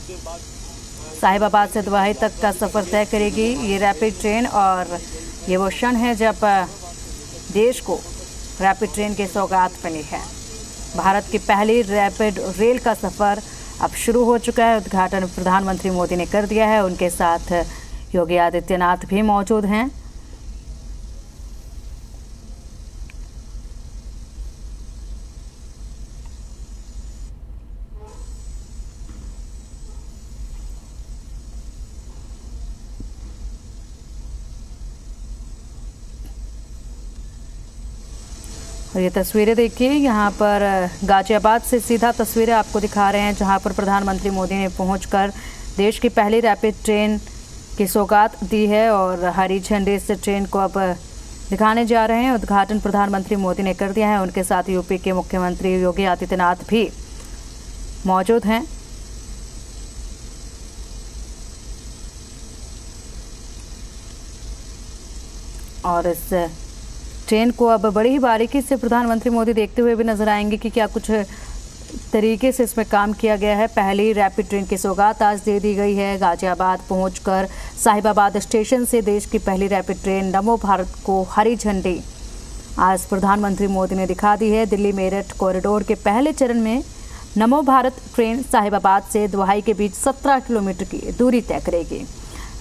साहिबाबाद से दुबई तक का सफ़र तय करेगी ये रैपिड ट्रेन। और ये वो क्षण है जब देश को रैपिड ट्रेन की सौगात मिली है। भारत की पहली रैपिड रेल का सफ़र अब शुरू हो चुका है। उद्घाटन प्रधानमंत्री मोदी ने कर दिया है। उनके साथ योगी आदित्यनाथ भी मौजूद हैं। और ये तस्वीरें देखिए, यहाँ पर गाजियाबाद से सीधा तस्वीरें आपको दिखा रहे हैं, जहाँ पर प्रधानमंत्री मोदी ने पहुंचकर देश की पहली रैपिड ट्रेन की सौगात दी है और हरी झंडे से ट्रेन को अब दिखाने जा रहे हैं। उद्घाटन प्रधानमंत्री मोदी ने कर दिया है। उनके साथ यूपी के मुख्यमंत्री योगी आदित्यनाथ भी मौजूद हैं। और इस ट्रेन को अब बड़ी ही बारीकी से प्रधानमंत्री मोदी देखते हुए भी नजर आएंगे कि क्या कुछ तरीके से इसमें काम किया गया है। पहली रैपिड ट्रेन की सौगात आज दे दी गई है। गाजियाबाद पहुंचकर साहिबाबाद स्टेशन से देश की पहली रैपिड ट्रेन नमो भारत को हरी झंडी आज प्रधानमंत्री मोदी ने दिखा दी है। दिल्ली मेरठ कॉरिडोर के पहले चरण में नमो भारत ट्रेन साहिबाबाद से दुबई के बीच 17 किलोमीटर की दूरी तय करेगी।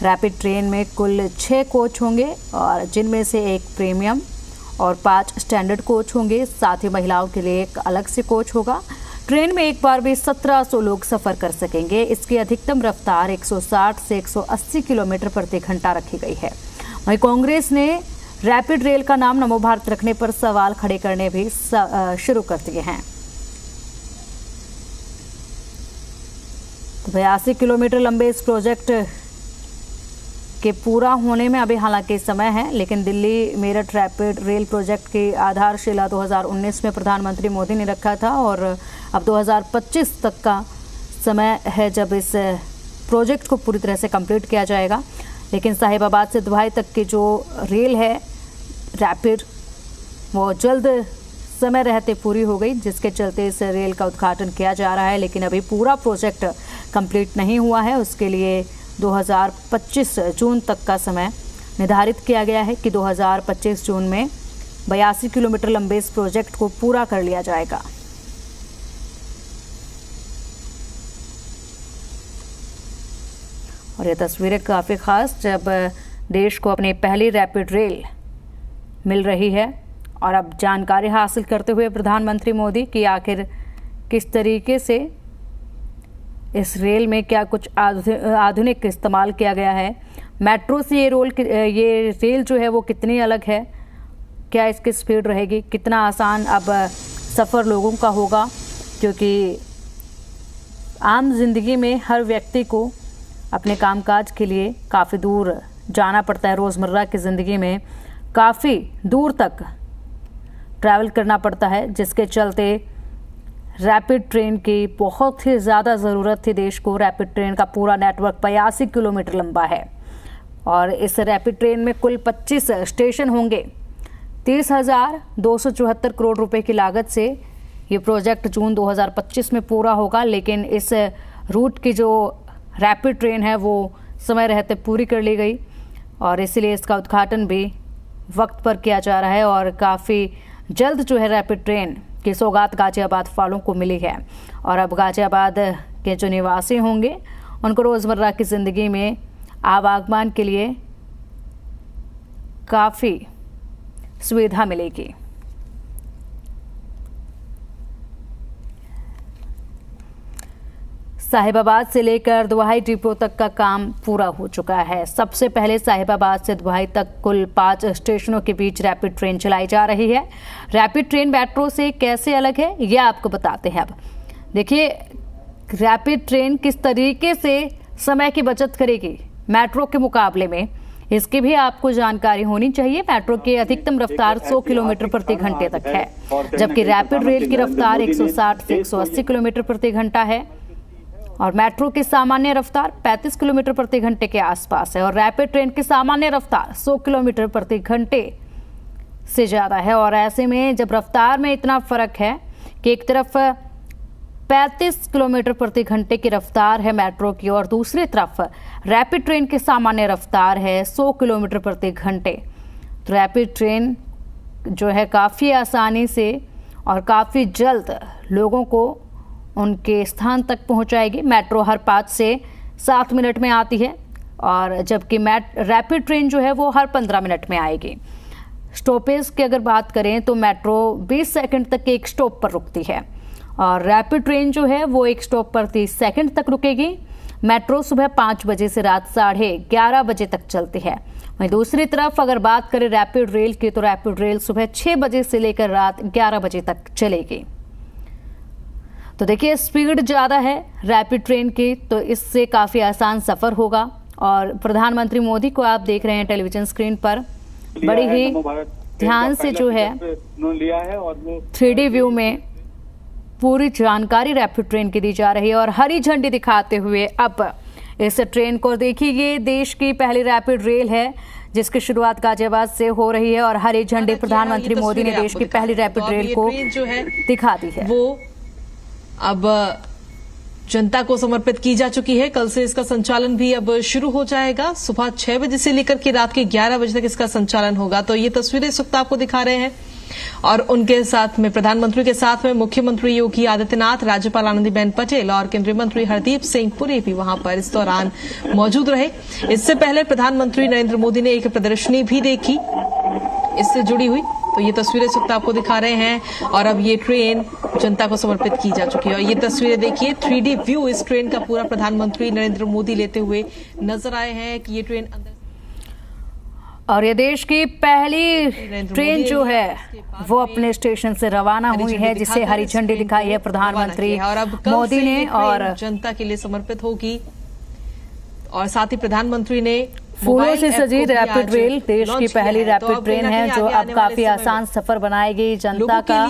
रैपिड ट्रेन में कुल 6 कोच होंगे और जिनमें से एक प्रीमियम और 5 स्टैंडर्ड कोच होंगे। साथ ही महिलाओं के लिए एक अलग से कोच होगा। ट्रेन में एक बार भी 1700 लोग सफ़र कर सकेंगे। इसकी अधिकतम रफ्तार 160 से 180 किलोमीटर प्रति घंटा रखी गई है। वहीं कांग्रेस ने रैपिड रेल का नाम नमो भारत रखने पर सवाल खड़े करने भी शुरू कर दिए हैं। 82 किलोमीटर लंबे इस प्रोजेक्ट के पूरा होने में अभी हालांकि समय है, लेकिन Delhi Meerut rapid rail project की आधारशिला 2019 में प्रधानमंत्री मोदी ने रखा था और अब 2025 तक का समय है जब इस प्रोजेक्ट को पूरी तरह से कंप्लीट किया जाएगा। लेकिन साहिबाबाद से दुबई तक की जो रेल है रैपिड, वो जल्द समय रहते पूरी हो गई, जिसके चलते इस रेल का उद्घाटन किया जा रहा है। लेकिन अभी पूरा प्रोजेक्ट कंप्लीट नहीं हुआ है। उसके लिए 2025 जून तक का समय निर्धारित किया गया है कि 2025 जून में 82 किलोमीटर लंबे इस प्रोजेक्ट को पूरा कर लिया जाएगा। और ये तस्वीरें काफ़ी ख़ास जब देश को अपनी पहली रैपिड रेल मिल रही है। और अब जानकारी हासिल करते हुए प्रधानमंत्री मोदी कि आखिर किस तरीके से इस रेल में क्या कुछ आधुनिक इस्तेमाल किया गया है। मेट्रो से ये रेल जो है वो कितनी अलग है, क्या इसकी स्पीड रहेगी, कितना आसान अब सफ़र लोगों का होगा, क्योंकि आम जिंदगी में हर व्यक्ति को अपने कामकाज के लिए काफ़ी दूर जाना पड़ता है। रोज़मर्रा की ज़िंदगी में काफ़ी दूर तक ट्रैवल करना पड़ता है, जिसके चलते रैपिड ट्रेन की बहुत ही ज़्यादा ज़रूरत थी देश को। रैपिड ट्रेन का पूरा नेटवर्क 82 किलोमीटर लंबा है और इस रैपिड ट्रेन में कुल 25 स्टेशन होंगे। 30,274 करोड़ रुपए की लागत से ये प्रोजेक्ट जून 2025 में पूरा होगा। लेकिन इस रूट की जो रैपिड ट्रेन है वो समय रहते पूरी कर ली गई और इसीलिए इसका उद्घाटन भी वक्त पर किया जा रहा है। और काफ़ी जल्द जो है रैपिड ट्रेन की सौगात गाजियाबाद वालों को मिली है। और अब गाजियाबाद के जो निवासी होंगे उनको रोज़मर्रा की ज़िंदगी में आवागमन के लिए काफ़ी सुविधा मिलेगी। साहिबाबाद से लेकर दुबई डिपो तक का काम पूरा हो चुका है। सबसे पहले साहिबाबाद से दुबई तक कुल 5 स्टेशनों के बीच रैपिड ट्रेन चलाई जा रही है। रैपिड ट्रेन मेट्रो से कैसे अलग है ये आपको बताते हैं। अब देखिए रैपिड ट्रेन किस तरीके से समय की बचत करेगी मेट्रो के मुकाबले में, इसकी भी आपको जानकारी होनी चाहिए। मेट्रो की अधिकतम रफ्तार 100 किलोमीटर प्रति घंटे तक है, जबकि रैपिड रेल की रफ्तार 160 से 180 किलोमीटर प्रति घंटा है और मेट्रो की सामान्य रफ्तार 35 किलोमीटर प्रति घंटे के आसपास है और रैपिड ट्रेन की सामान्य रफ्तार 100 किलोमीटर प्रति घंटे से ज़्यादा है। और ऐसे में जब रफ्तार में इतना फ़र्क है कि एक तरफ 35 किलोमीटर प्रति घंटे की रफ्तार है मेट्रो की, और दूसरी तरफ रैपिड ट्रेन की सामान्य रफ्तार है 100 किलोमीटर प्रति घंटे। तो रैपिड ट्रेन जो है काफ़ी आसानी से और काफ़ी जल्द लोगों को उनके स्थान तक पहुंचाएगी। मेट्रो हर 5 से 7 मिनट में आती है, और जबकि रैपिड ट्रेन जो है वो हर 15 मिनट में आएगी। स्टॉपेज की अगर बात करें तो मेट्रो 20 सेकंड तक एक स्टॉप पर रुकती है, और रैपिड ट्रेन जो है वो एक स्टॉप पर 30 सेकंड तक रुकेगी। मेट्रो सुबह 5 बजे से रात 11:30 बजे तक चलती है। वहीं दूसरी तरफ अगर बात करें रैपिड रेल की, तो रैपिड रेल सुबह 6 बजे से लेकर रात 11 बजे तक चलेगी। तो देखिए, स्पीड ज़्यादा है रैपिड ट्रेन की, तो इससे काफ़ी आसान सफ़र होगा। और प्रधानमंत्री मोदी को आप देख रहे हैं टेलीविजन स्क्रीन पर, बड़ी ही ध्यान से जो है 3D व्यू में पूरी जानकारी रैपिड ट्रेन की दी जा रही है। और हरी झंडी दिखाते हुए अब इस ट्रेन को देखिए, ये देश की पहली रैपिड रेल है जिसकी शुरुआत गाजियाबाद से हो रही है, और हरी झंडी प्रधानमंत्री मोदी ने देश की पहली रैपिड रेल को दिखा दी है। वो अब जनता को समर्पित की जा चुकी है। कल से इसका संचालन भी अब शुरू हो जाएगा। सुबह 6 बजे से लेकर के रात के 11 बजे तक इसका संचालन होगा। तो ये तस्वीरें इस वक्त आपको दिखा रहे हैं, और उनके साथ में प्रधानमंत्री के साथ में मुख्यमंत्री योगी आदित्यनाथ, राज्यपाल आनंदीबेन पटेल और केंद्रीय मंत्री हरदीप सिंह पुरी भी वहां पर इस दौरान मौजूद रहे। इससे पहले प्रधानमंत्री नरेंद्र मोदी ने एक प्रदर्शनी भी देखी इससे जुड़ी हुई। तो ये तस्वीरें इस वक्त आपको दिखा रहे हैं, और अब ये ट्रेन जनता को समर्पित की जा चुकी है। और ये तस्वीरें देखिए, 3D व्यू इस ट्रेन का पूरा प्रधानमंत्री नरेंद्र मोदी लेते हुए नजर आए हैं कि ये ट्रेन अंदर, और ये देश की पहली ट्रेन जो है वो अपने स्टेशन से रवाना हुई है, जिसे हरी झंडी दिखाई है प्रधानमंत्री मोदी ने, और जनता के लिए समर्पित होगी। और साथ ही प्रधानमंत्री ने फूलों से सजी रैपिड रेल, देश की पहली रैपिड ट्रेन है जो अब काफी आसान सफर बनाएगी जनता का,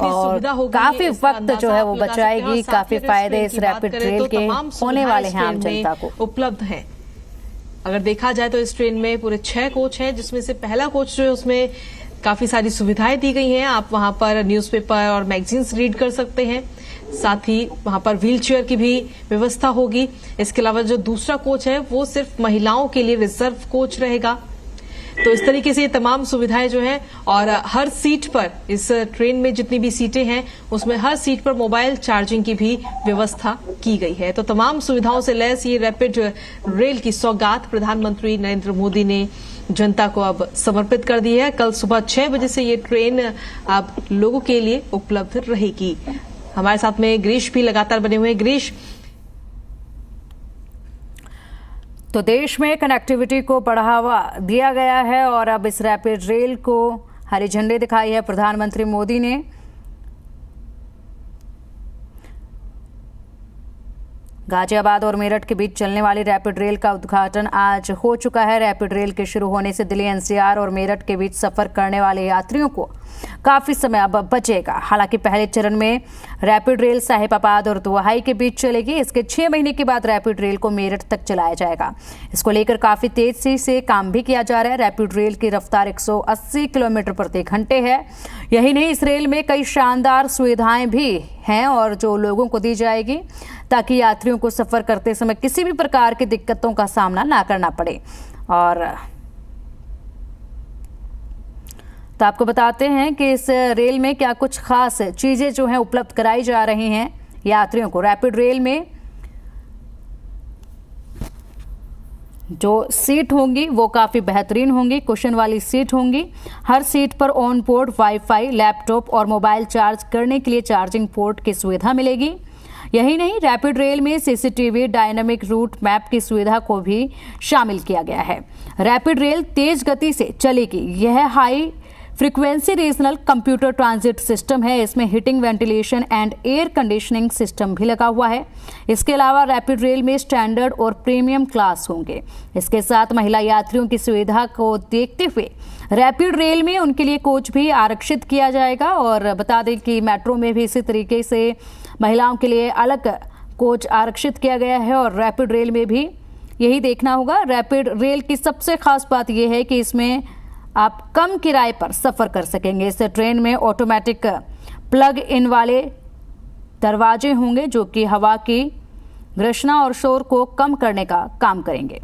और काफी वक्त जो है वो बचाएगी। काफी फायदे इस रैपिड रेल के होने वाले हैं आम जनता को उपलब्ध हैं। अगर देखा जाए तो इस ट्रेन में पूरे 6 कोच हैं, जिसमें से पहला कोच जो है उसमें काफी सारी सुविधाएं दी गई हैं। आप वहां पर न्यूज़पेपर और मैगजीन्स रीड कर सकते हैं। साथ ही वहां पर व्हील चेयर की भी व्यवस्था होगी। इसके अलावा जो दूसरा कोच है वो सिर्फ महिलाओं के लिए रिजर्व कोच रहेगा। तो इस तरीके से ये तमाम सुविधाएं जो हैं, और हर सीट पर, इस ट्रेन में जितनी भी सीटें हैं उसमें हर सीट पर मोबाइल चार्जिंग की भी व्यवस्था की गई है। तो तमाम सुविधाओं से लैस ये रैपिड रेल की सौगात प्रधानमंत्री नरेंद्र मोदी ने जनता को अब समर्पित कर दी है। कल सुबह 6 बजे से ये ट्रेन अब लोगों के लिए उपलब्ध रहेगी। हमारे साथ में गिरीश भी लगातार बने हुए हैं। गिरीश, तो देश में कनेक्टिविटी को बढ़ावा दिया गया है, और अब इस रैपिड रेल को हरी झंडी दिखाई है प्रधानमंत्री मोदी ने। गाजियाबाद और मेरठ के बीच चलने वाली रैपिड रेल का उद्घाटन आज हो चुका है। रैपिड रेल के शुरू होने से दिल्ली एनसीआर और मेरठ के बीच सफर करने वाले यात्रियों को काफी समय अब बचेगा। हालांकि पहले चरण में रैपिड रेल साहिबाबाद और दुहाई के बीच चलेगी। इसके 6 महीने के बाद रैपिड रेल को मेरठ तक चलाया जाएगा। इसको लेकर काफी तेजी से काम भी किया जा रहा है। रैपिड रेल की रफ्तार 180 किलोमीटर प्रति घंटे है। यही नहीं, इस रेल में कई शानदार सुविधाएं भी हैं और जो लोगों को दी जाएगी, ताकि यात्रियों को सफर करते समय किसी भी प्रकार की दिक्कतों का सामना ना करना पड़े। और तो आपको बताते हैं कि इस रेल में क्या कुछ खास चीजें जो हैं उपलब्ध कराई जा रही हैं यात्रियों को। रैपिड रेल में जो सीट होंगी वो काफ़ी बेहतरीन होंगी, कुशन वाली सीट होंगी। हर सीट पर ऑन बोर्ड वाईफाई, लैपटॉप और मोबाइल चार्ज करने के लिए चार्जिंग पोर्ट की सुविधा मिलेगी। यही नहीं, रैपिड रेल में सीसीटीवी, डायनामिक रूट मैप की सुविधा को भी शामिल किया गया है। रैपिड रेल तेज गति से चलेगी। यह high frequency regional computer transit system है। इसमें heating, ventilation and air conditioning system भी लगा हुआ है। इसके अलावा रैपिड रेल में स्टैंडर्ड और प्रीमियम क्लास होंगे। इसके साथ महिला यात्रियों की सुविधा को देखते हुए रैपिड रेल में उनके लिए कोच भी आरक्षित किया जाएगा। और बता दें कि मेट्रो में भी इसी तरीके से महिलाओं के लिए अलग कोच आरक्षित किया गया है, और रैपिड रेल में भी यही देखना होगा। रैपिड रेल की सबसे खास बात यह है कि इसमें आप कम किराए पर सफर कर सकेंगे। इस ट्रेन में ऑटोमेटिक प्लग इन वाले दरवाजे होंगे जो कि हवा की घर्षणा और शोर को कम करने का काम करेंगे।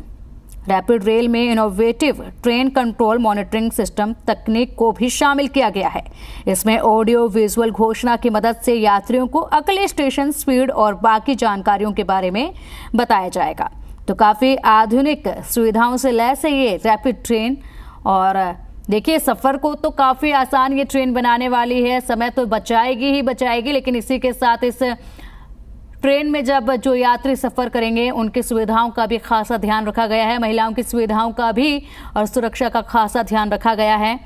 रैपिड रेल में innovative train control monitoring system तकनीक को भी शामिल किया गया है। इसमें ऑडियो विजुअल घोषणा की मदद से यात्रियों को अगले स्टेशन, स्पीड और बाकी जानकारियों के बारे में बताया जाएगा। तो काफ़ी आधुनिक सुविधाओं से लैस है ये रैपिड ट्रेन। और देखिए, सफ़र को तो काफ़ी आसान ये ट्रेन बनाने वाली है। समय तो बचाएगी ही बचाएगी, लेकिन इसी के साथ इस ट्रेन में जब जो यात्री सफ़र करेंगे उनकी सुविधाओं का भी खासा ध्यान रखा गया है। महिलाओं की सुविधाओं का भी और सुरक्षा का खासा ध्यान रखा गया है।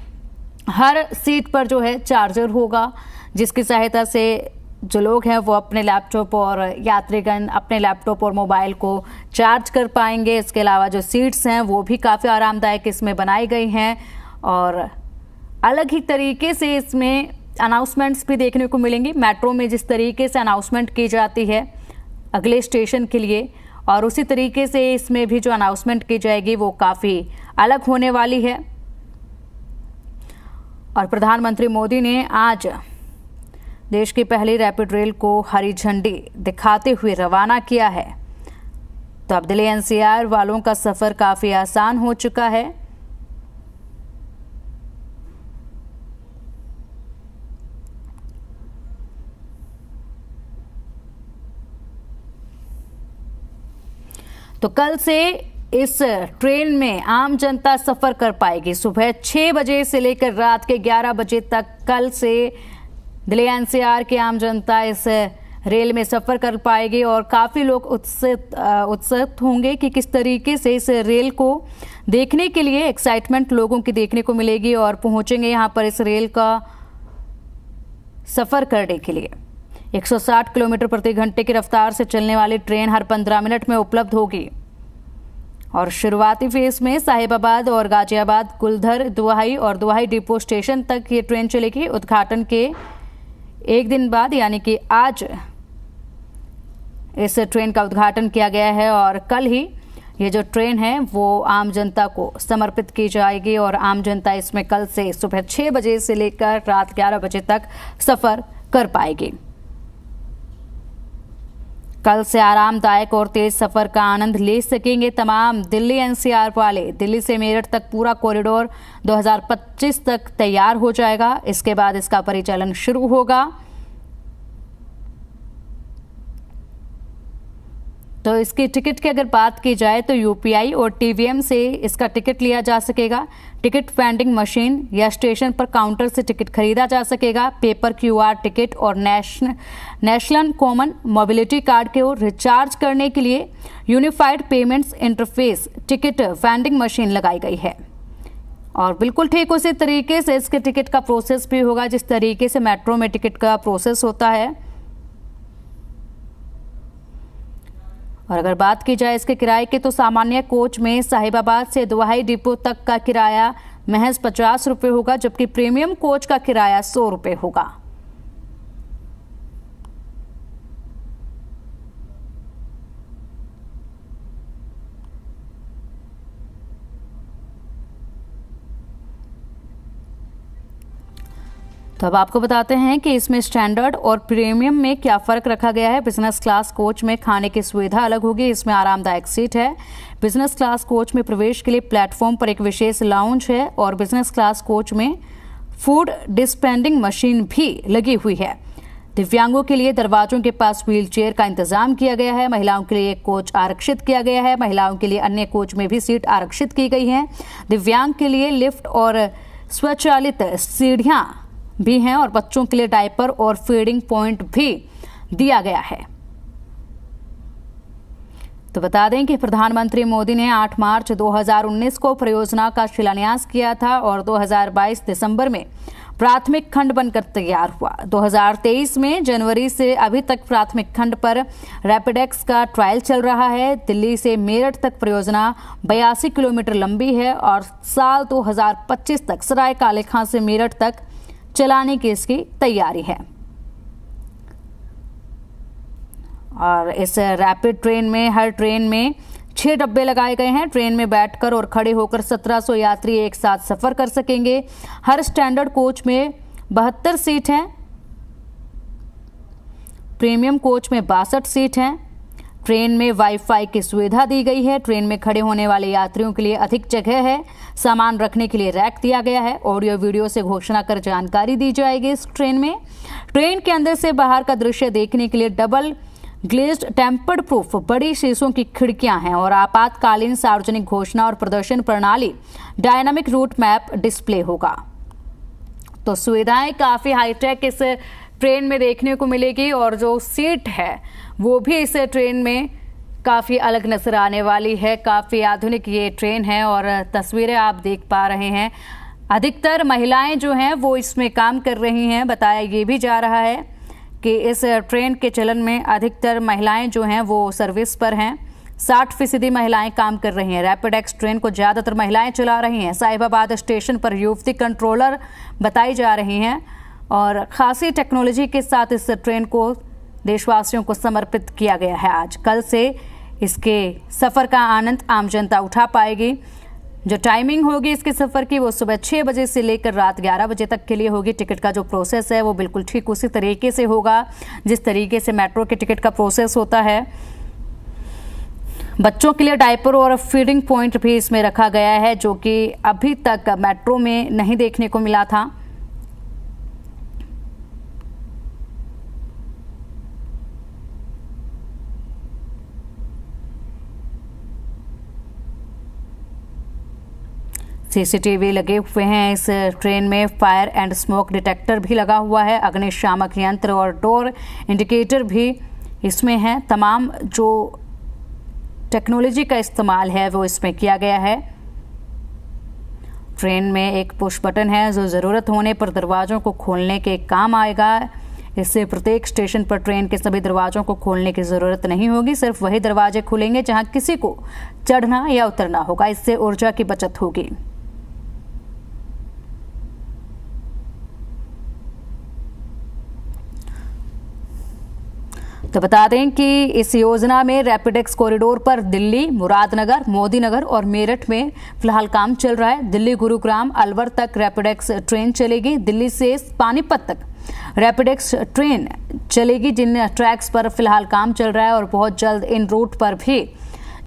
हर सीट पर जो है चार्जर होगा, जिसकी सहायता से जो लोग हैं वो अपने लैपटॉप और यात्रीगण अपने लैपटॉप और मोबाइल को चार्ज कर पाएंगे। इसके अलावा जो सीट्स हैं वो भी काफ़ी आरामदायक इसमें बनाई गई हैं और अलग ही तरीके से इसमें अनाउंसमेंट्स भी देखने को मिलेंगी। मेट्रो में जिस तरीके से अनाउंसमेंट की जाती है अगले स्टेशन के लिए, और उसी तरीके से इसमें भी जो अनाउंसमेंट की जाएगी वो काफ़ी अलग होने वाली है। और प्रधानमंत्री मोदी ने आज देश की पहली रैपिड रेल को हरी झंडी दिखाते हुए रवाना किया है। तो अब दिल्ली एनसीआर वालों का सफ़र काफ़ी आसान हो चुका है। तो कल से इस ट्रेन में आम जनता सफ़र कर पाएगी। सुबह 6 बजे से लेकर रात के 11 बजे तक कल से दिल्ली एनसीआर की आम जनता इस रेल में सफ़र कर पाएगी और काफ़ी लोग उत्सुक होंगे कि किस तरीके से इस रेल को देखने के लिए एक्साइटमेंट लोगों की देखने को मिलेगी और पहुंचेंगे यहाँ पर इस रेल का सफ़र करने के लिए। 160 किलोमीटर प्रति घंटे की रफ्तार से चलने वाली ट्रेन हर 15 मिनट में उपलब्ध होगी और शुरुआती फेज में साहिबाबाद और गाजियाबाद, कुलधर, दुहाई और दुहाई डिपो स्टेशन तक ये ट्रेन चलेगी। उद्घाटन के एक दिन बाद यानी कि आज इस ट्रेन का उद्घाटन किया गया है और कल ही ये जो ट्रेन है वो आम जनता को समर्पित की जाएगी और आम जनता इसमें कल से सुबह 6 बजे से लेकर रात 11 बजे तक सफ़र कर पाएगी। कल से आरामदायक और तेज सफर का आनंद ले सकेंगे तमाम दिल्ली एनसीआर वाले। दिल्ली से मेरठ तक पूरा कॉरिडोर 2025 तक तैयार हो जाएगा। इसके बाद इसका परिचालन शुरू होगा। तो इसकी टिकट की अगर बात की जाए तो यूपीआई और टीवीएम से इसका टिकट लिया जा सकेगा। टिकट वेंडिंग मशीन या स्टेशन पर काउंटर से टिकट खरीदा जा सकेगा। पेपर क्यूआर टिकट और नेशनल कॉमन मोबिलिटी कार्ड को रिचार्ज करने के लिए unified payments interface ticket vending machine लगाई गई है और बिल्कुल ठीक उसी तरीके से इसके टिकट का प्रोसेस भी होगा जिस तरीके से मेट्रो में टिकट का प्रोसेस होता है। और अगर बात की जाए इसके किराए की तो सामान्य कोच में साहिबाबाद से दुहाई डिपो तक का किराया महज 50 रुपये होगा, जबकि प्रीमियम कोच का किराया 100 रुपये होगा। तो अब आपको बताते हैं कि इसमें स्टैंडर्ड और प्रीमियम में क्या फ़र्क रखा गया है। बिजनेस क्लास कोच में खाने की सुविधा अलग होगी, इसमें आरामदायक सीट है। बिजनेस क्लास कोच में प्रवेश के लिए प्लेटफॉर्म पर एक विशेष लाउंज है और बिजनेस क्लास कोच में फूड डिस्पेंडिंग मशीन भी लगी हुई है। दिव्यांगों के लिए दरवाजों के पास व्हील चेयर का इंतजाम किया गया है। महिलाओं के लिए एक कोच आरक्षित किया गया है। महिलाओं के लिए अन्य कोच में भी सीट आरक्षित की गई है। दिव्यांग के लिए लिफ्ट और स्वचालित सीढ़ियाँ भी हैं और बच्चों के लिए डायपर और फीडिंग पॉइंट भी दिया गया है। तो बता दें कि प्रधानमंत्री मोदी ने 8 मार्च 2019 को परियोजना का शिलान्यास किया था और 2022 दिसंबर में प्राथमिक खंड बनकर तैयार हुआ। 2023 में जनवरी से अभी तक प्राथमिक खंड पर रैपिडेक्स का ट्रायल चल रहा है। दिल्ली से मेरठ तक परियोजना 82 किलोमीटर लंबी है और साल 2025 तक सराय काले खां से मेरठ तक चलाने की इसकी तैयारी है। और इस रैपिड ट्रेन में हर ट्रेन में 6 डब्बे लगाए गए हैं। ट्रेन में बैठकर और खड़े होकर 1700 यात्री एक साथ सफर कर सकेंगे। हर स्टैंडर्ड कोच में 72 सीट हैं। प्रीमियम कोच में 62 सीट हैं। ट्रेन में वाईफाई की सुविधा दी गई है। ट्रेन में खड़े होने वाले यात्रियों के लिए अधिक जगह है। सामान रखने के लिए रैक दिया गया है। ऑडियो वीडियो से घोषणा कर जानकारी दी जाएगी इस ट्रेन में। ट्रेन के अंदर से बाहर का दृश्य देखने के लिए डबल ग्लेज्ड टेम्पर्ड प्रूफ बड़ी शीशों की खिड़कियां हैं और आपातकालीन सार्वजनिक घोषणा और प्रदर्शन प्रणाली डायनामिक रूट मैप डिस्प्ले होगा। तो सुविधाएं काफी हाईटेक इस ट्रेन में देखने को मिलेगी और जो सीट है वो भी इस ट्रेन में काफ़ी अलग नजर आने वाली है। काफ़ी आधुनिक ये ट्रेन है और तस्वीरें आप देख पा रहे हैं। अधिकतर महिलाएं जो हैं वो इसमें काम कर रही हैं। बताया ये भी जा रहा है कि इस ट्रेन के चलन में अधिकतर महिलाएं जो हैं वो सर्विस पर हैं। 60% महिलाएं काम कर रही हैं। रैपिड एक्स ट्रेन को ज़्यादातर महिलाएं चला रही हैं। साहिबाबाद स्टेशन पर युवती कंट्रोलर बताई जा रही हैं और खासी टेक्नोलॉजी के साथ इस ट्रेन को देशवासियों को समर्पित किया गया है। आज कल से इसके सफ़र का आनंद आम जनता उठा पाएगी। जो टाइमिंग होगी इसके सफ़र की वो सुबह 6 बजे से लेकर रात 11 बजे तक के लिए होगी। टिकट का जो प्रोसेस है वो बिल्कुल ठीक उसी तरीके से होगा जिस तरीके से मेट्रो के टिकट का प्रोसेस होता है। बच्चों के लिए डायपर और फीडिंग पॉइंट भी इसमें रखा गया है जो कि अभी तक मेट्रो में नहीं देखने को मिला था। सीसीटीवी लगे हुए हैं इस ट्रेन में। फायर एंड स्मोक डिटेक्टर भी लगा हुआ है। अग्निशामक यंत्र और डोर इंडिकेटर भी इसमें है। तमाम जो टेक्नोलॉजी का इस्तेमाल है वो इसमें किया गया है। ट्रेन में एक पुश बटन है जो ज़रूरत होने पर दरवाज़ों को खोलने के काम आएगा। इससे प्रत्येक स्टेशन पर ट्रेन के सभी दरवाज़ों को खोलने की ज़रूरत नहीं होगी। सिर्फ वही दरवाजे खुलेंगे जहां किसी को चढ़ना या उतरना होगा। इससे ऊर्जा की बचत होगी। तो बता दें कि इस योजना में रैपिडेक्स कॉरिडोर पर दिल्ली, मुरादनगर, मोदीनगर और मेरठ में फिलहाल काम चल रहा है। दिल्ली, गुरुग्राम, अलवर तक रैपिडेक्स ट्रेन चलेगी। दिल्ली से पानीपत तक रैपिडेक्स ट्रेन चलेगी जिन ट्रैक्स पर फिलहाल काम चल रहा है और बहुत जल्द इन रूट पर भी